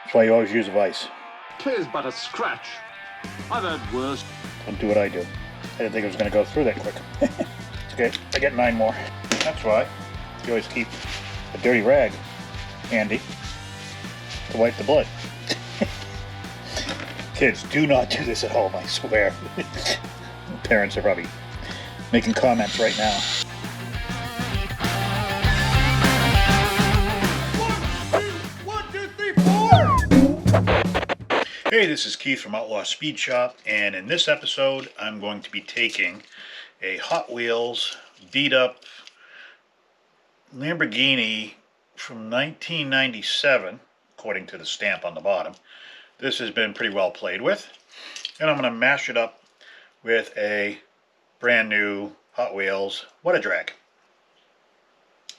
That's why you always use a vise. 'Tis but a scratch. I've had worse. Don't do what I do. I didn't think it was going to go through that quick. It's okay. I get 9 more. That's why you always keep a dirty rag handy to wipe the blood. Kids, do not do this at home, I swear. Parents are probably making comments right now. Hey, this is Keith from Outlaw Speed Shop, and in this episode I'm going to be taking a Hot Wheels beat up Lamborghini from 1997, according to the stamp on the bottom. This has been pretty well played with, and I'm going to mash it up with a brand new Hot Wheels Whatta-Drag.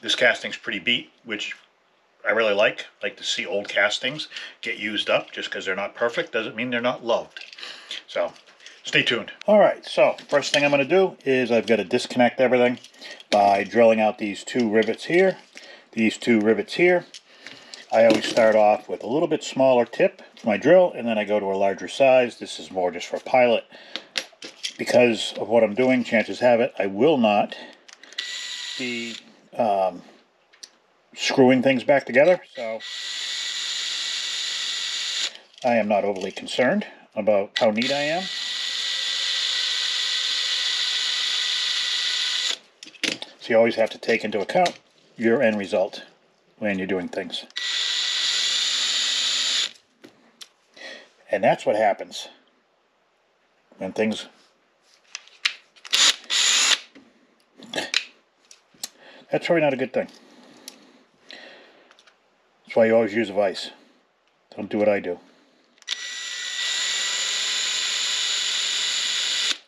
This casting's pretty beat, which I really like to see old castings get used up. Just because they're not perfect doesn't mean they're not loved. So, stay tuned. Alright, so first thing I'm going to do is I've got to disconnect everything by drilling out these 2 rivets here, these 2 rivets here. I always start off with a little bit smaller tip for my drill, and then I go to a larger size. This is more just for a pilot. Because of what I'm doing, chances have it, I will not be screwing things back together, so I am not overly concerned about how neat I am. So you always have to take into account your end result when you're doing things. And that's what happens when things... That's probably not a good thing. That's why you always use a vise. Don't do what I do.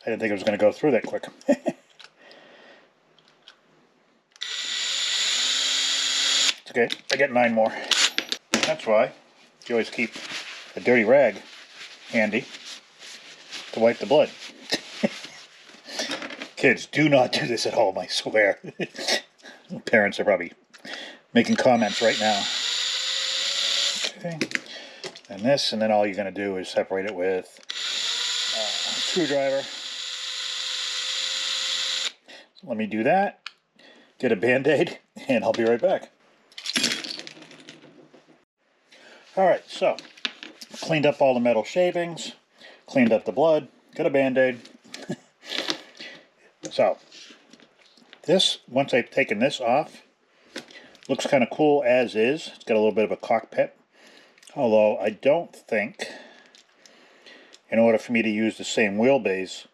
I didn't think it was going to go through that quick. It's okay. I get 9 more. That's why you always keep a dirty rag handy to wipe the blood. Kids, do not do this at home, I swear. Parents are probably making comments right now. Okay, and this, and then all you're going to do is separate it with a screwdriver. Let me do that, get a band-aid, and I'll be right back. Alright, so cleaned up all the metal shavings, cleaned up the blood, got a band-aid. So this, once I've taken this off, looks kind of cool as is. It's got a little bit of a cockpit. Although I don't think, in order for me to use the same wheelbase,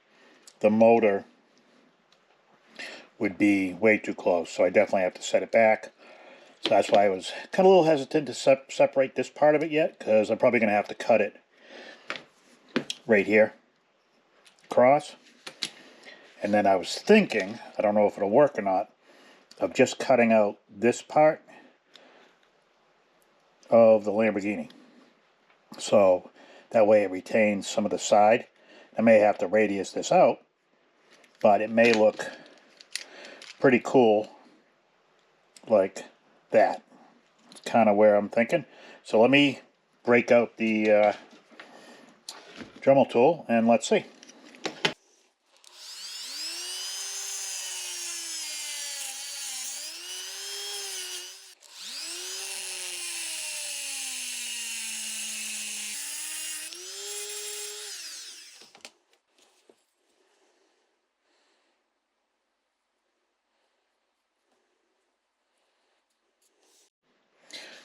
the motor would be way too close. So I definitely have to set it back. So that's why I was kind of a little hesitant to separate this part of it yet, because I'm probably going to have to cut it right here, across. And then I was thinking, I don't know if it'll work or not, of just cutting out this part of the Lamborghini. So that way it retains some of the side. I may have to radius this out, but it may look pretty cool like that. It's kind of where I'm thinking. So let me break out the Dremel tool and let's see.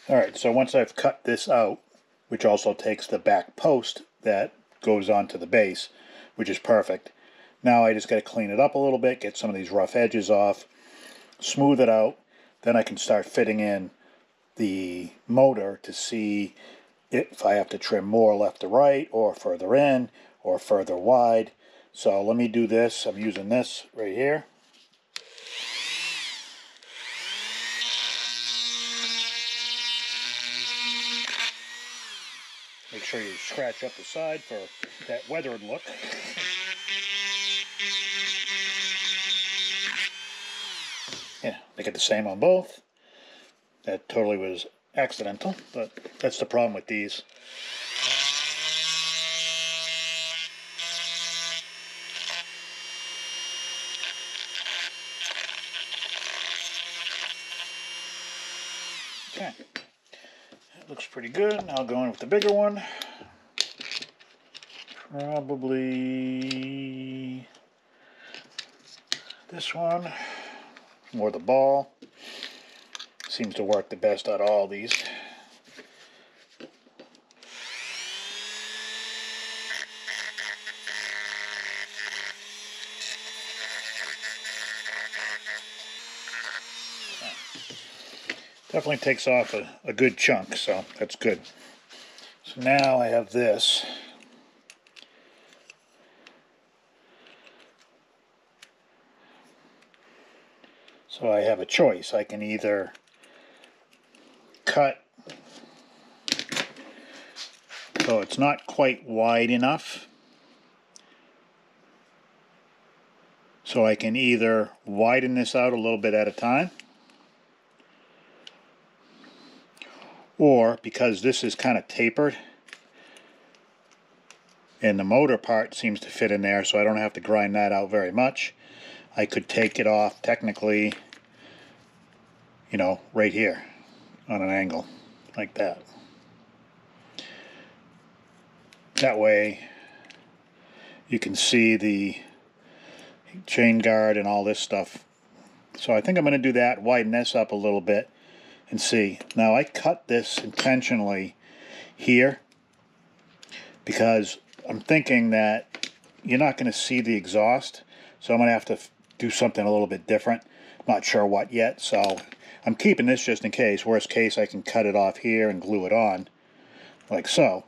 Alright, so once I've cut this out, which also takes the back post that goes onto the base, which is perfect, now I just got to clean it up a little bit, get some of these rough edges off, smooth it out, then I can start fitting in the motor to see if I have to trim more left to right, or further in, or further wide. So let me do this. I'm using this right here. Make sure you scratch up the side for that weathered look. Yeah, make it the same on both. That totally was accidental, but that's the problem with these. Okay, that looks pretty good. Now go in with the bigger one. Probably this one, more the ball. Seems to work the best out of all these. Definitely takes off a good chunk, so that's good. So now I have this. So I have a choice. I can either cut so it's not quite wide enough. So I can either widen this out a little bit at a time, or because this is kind of tapered and the motor part seems to fit in there, so I don't have to grind that out very much, I could take it off technically, you know, right here on an angle like that. That way you can see the chain guard and all this stuff. So I think I'm going to do that, widen this up a little bit and see. Now I cut this intentionally here because I'm thinking that you're not going to see the exhaust, so I'm going to have to do something a little bit different. Not sure what yet, so I'm keeping this just in case. Worst case, I can cut it off here and glue it on like so.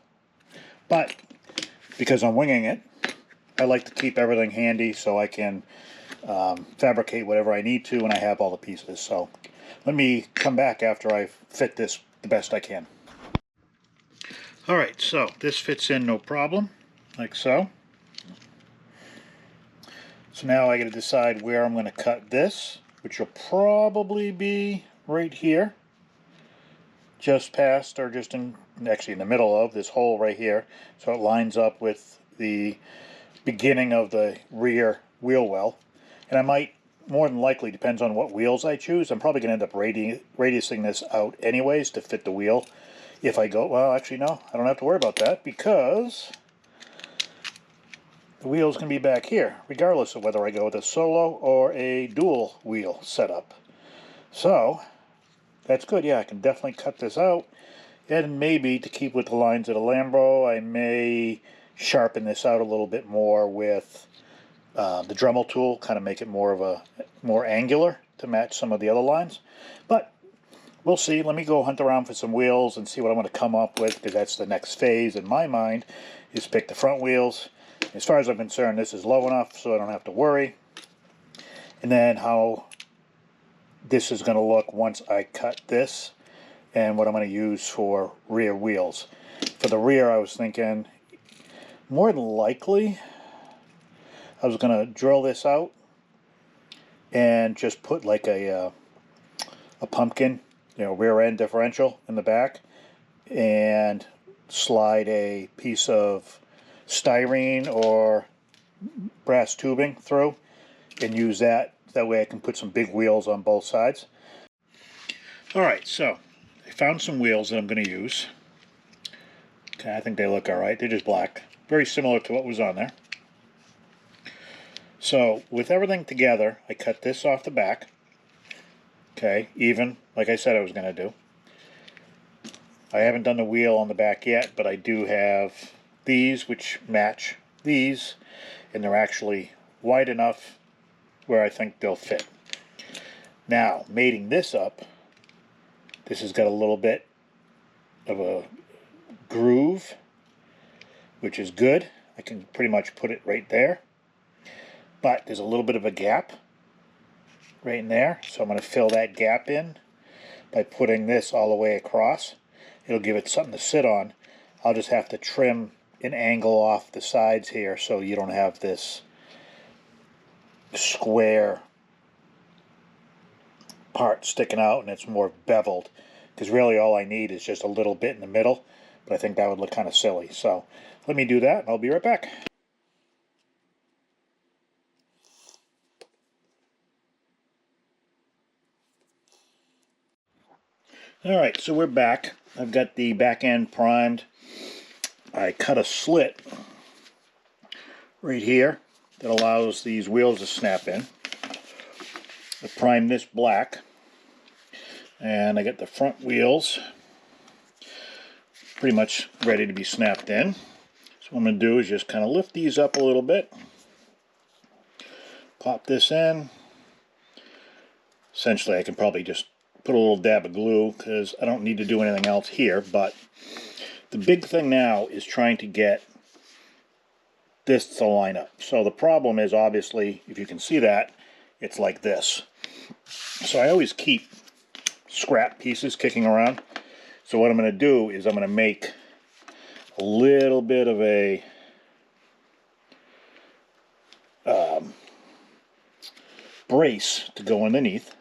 But because I'm winging it, I like to keep everything handy so I can fabricate whatever I need to when I have all the pieces. So let me come back after I fit this the best I can. Alright, so this fits in no problem, like so. So now I got to decide where I'm going to cut this, which will probably be right here, just past, or just in, actually in the middle of this hole right here, so it lines up with the beginning of the rear wheel well. And I might, more than likely, depends on what wheels I choose, I'm probably going to end up radiusing this out anyways to fit the wheel. If I go, well, actually no, I don't have to worry about that because the wheel's going to be back here, regardless of whether I go with a solo or a dual wheel setup. So that's good. Yeah, I can definitely cut this out. And maybe to keep with the lines of the Lambo, I may sharpen this out a little bit more with the Dremel tool, kind of make it more angular to match some of the other lines. But we'll see. Let me go hunt around for some wheels and see what I'm going to come up with, because that's the next phase in my mind, is pick the front wheels. As far as I'm concerned, this is low enough so I don't have to worry. And then how this is going to look once I cut this, and what I'm going to use for rear wheels. For the rear, I was thinking, more than likely, I was going to drill this out and just put like a pumpkin, you know, rear end differential in the back, and slide a piece of styrene or brass tubing through and use that. That way I can put some big wheels on both sides. Alright, so I found some wheels that I'm going to use. Okay, I think they look alright. They're just black. Very similar to what was on there. So with everything together, I cut this off the back. Okay, even, like I said I was going to do. I haven't done the wheel on the back yet, but I do have these which match these, and they're actually wide enough where I think they'll fit. Now, mating this up, this has got a little bit of a groove, which is good. I can pretty much put it right there. But there's a little bit of a gap right in there, so I'm going to fill that gap in by putting this all the way across. It'll give it something to sit on. I'll just have to trim an angle off the sides here so you don't have this square part sticking out and it's more beveled. because really all I need is just a little bit in the middle, but I think that would look kind of silly. So let me do that, and I'll be right back. All right, so we're back. I've got the back end primed. I cut a slit right here that allows these wheels to snap in. I primed this black, and I got the front wheels pretty much ready to be snapped in. So what I'm going to do is just kind of lift these up a little bit, pop this in. Essentially I can probably just put a little dab of glue because I don't need to do anything else here, but the big thing now is trying to get this to line up. So the problem is, obviously, if you can see that, it's like this. So I always keep scrap pieces kicking around. So what I'm going to do is I'm going to make a little bit of a brace to go underneath,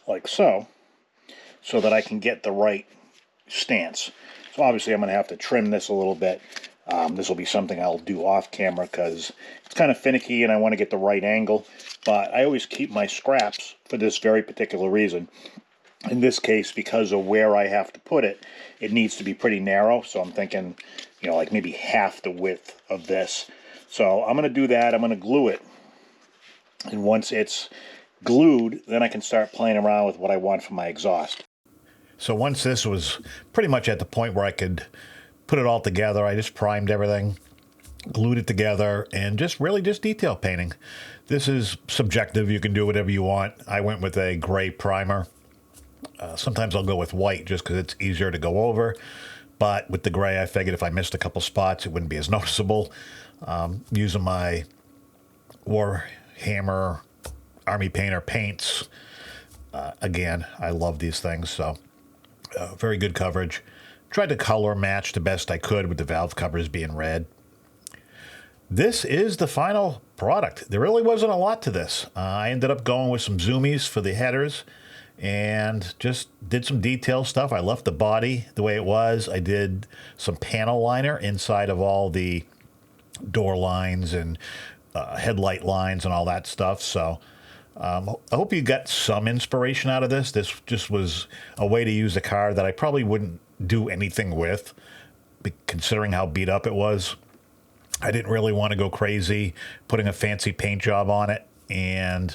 like so, so that I can get the right stance. So obviously I'm going to have to trim this a little bit. This will be something I'll do off camera because it's kind of finicky and I want to get the right angle, but I always keep my scraps for this very particular reason. In this case, because of where I have to put it, it needs to be pretty narrow, so I'm thinking, you know, like maybe half the width of this. So I'm going to do that. I'm going to glue it, and once it's glued, then I can start playing around with what I want for my exhaust. So once this was pretty much at the point where I could put it all together, I just primed everything, glued it together, and just really just detail painting. This is subjective. You can do whatever you want. I went with a gray primer. Sometimes I'll go with white just because it's easier to go over. But with the gray, I figured if I missed a couple spots, it wouldn't be as noticeable. Using my Warhammer Army Painter paints. Again, I love these things, so very good coverage. Tried to color match the best I could with the valve covers being red. This is the final product. There really wasn't a lot to this. I ended up going with some zoomies for the headers and just did some detail stuff. I left the body the way it was. I did some panel liner inside of all the door lines and headlight lines and all that stuff. So I hope you got some inspiration out of this. This just was a way to use a car that I probably wouldn't do anything with, considering how beat up it was. I didn't really want to go crazy putting a fancy paint job on it, and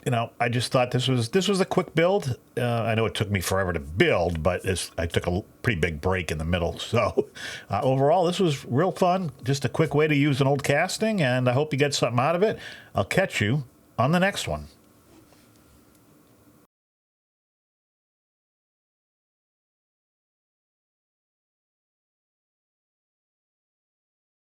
you know, I just thought this was a quick build. I know it took me forever to build, but I took a pretty big break in the middle. So overall, this was real fun. Just a quick way to use an old casting, and I hope you get something out of it. I'll catch you on the next one.